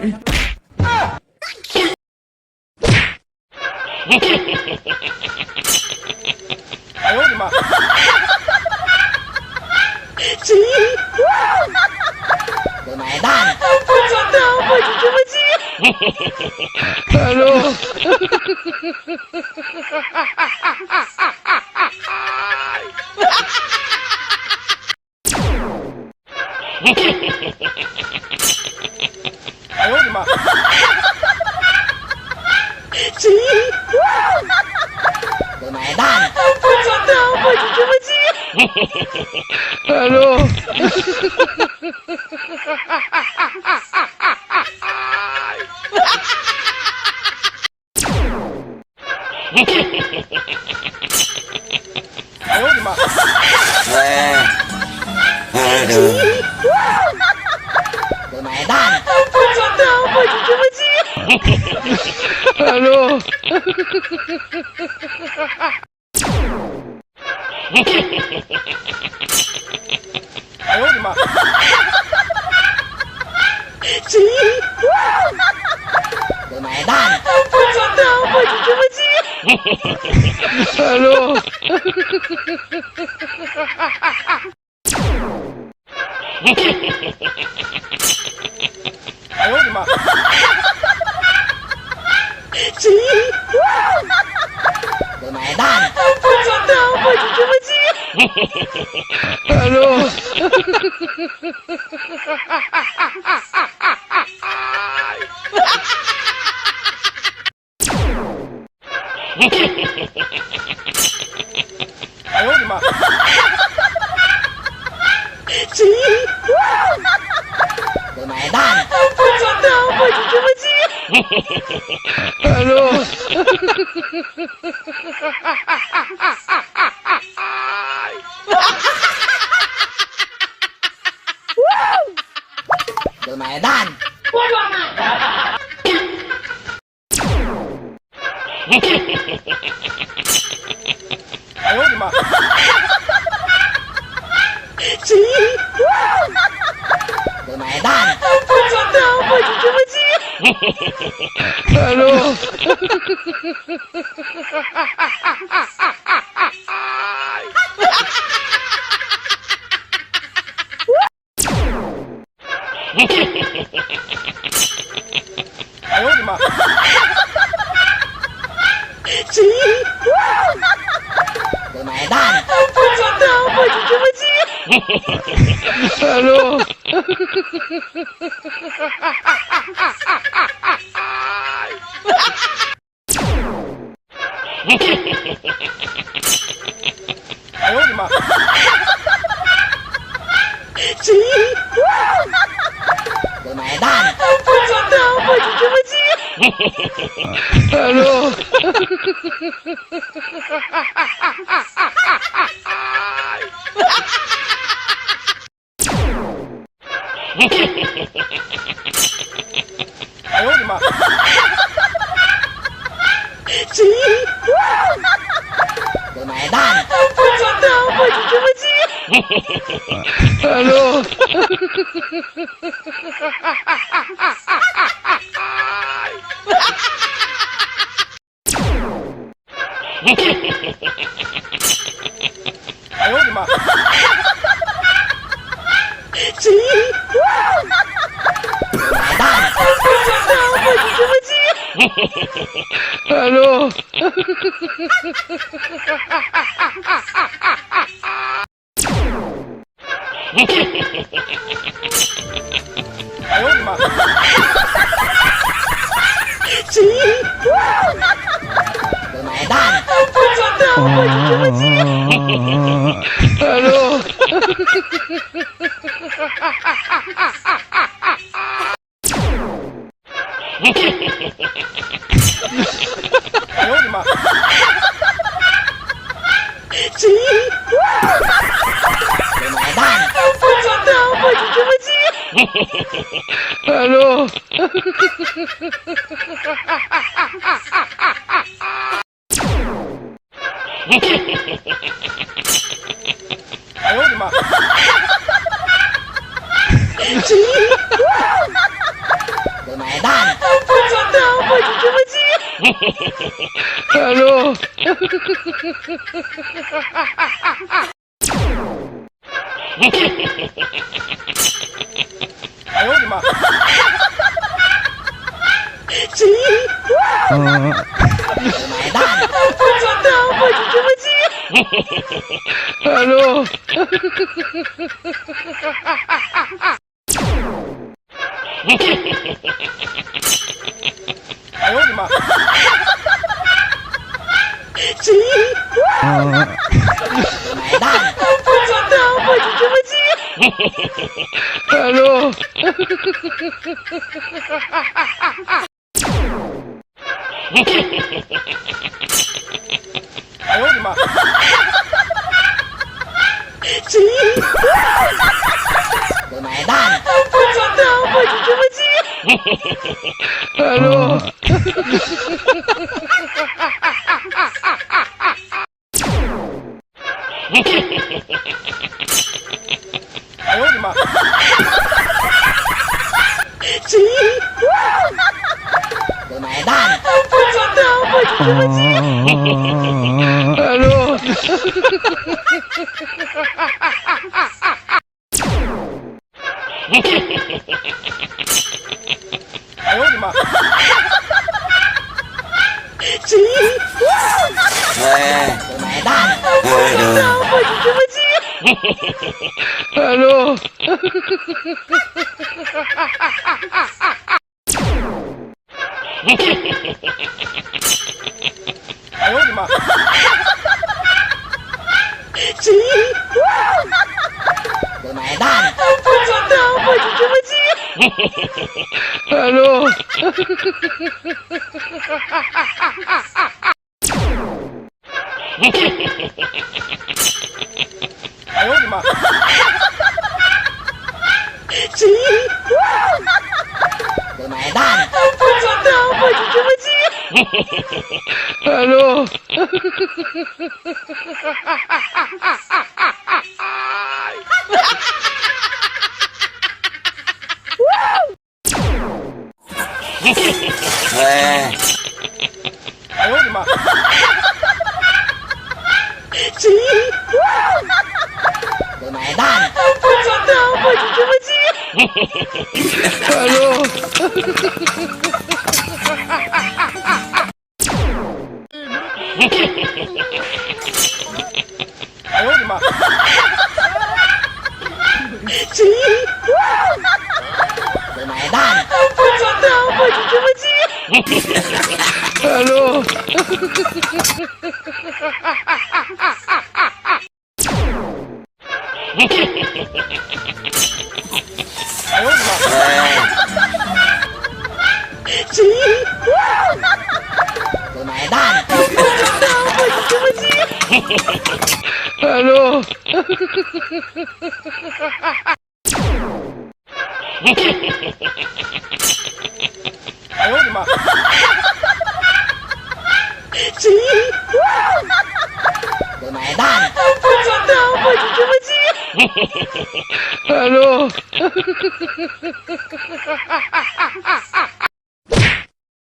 哎呦我的妈！Tôi mày đàn. Alo.哎呦我的妈！Tôi mày đàn. Alo.哎呦我的妈！ Tôi mày đàn. Alo.哎呦我的妈！ Tôi mày đàn. Alo.哎呦我的妈！ Tôi mày đàn. Alo.哎呦我的妈！ Tôi mày đàn. Alo. Tôi mày đàn.哎呦我的妈！ Tôi mày đàn. Alo.哎呦我的妈！ Tôi mày đàn. Alo.哎呦我的妈！ Tôi mày đàn. Alo.哎呦我的妈！ Tôi mày đàn. Alo.哎呦我的妈！ Alo.哎呦我的妈！ Tôi mày đàn. Alo.哎呦我的妈！ Tôi mày đàn. Alo.哎呦我的妈！ Tôi mày Алло. Алло, Алло. Алло, Алло. Алло, Bermain Алло. Алло, Bermain Алло. Алло, Алло. Алло, Bermain Алло. Алло, Bermain Алло. Алло, Bermain Алло. Алло, Bermain Алло. Bermain Алло. Алло, Bermain Алло.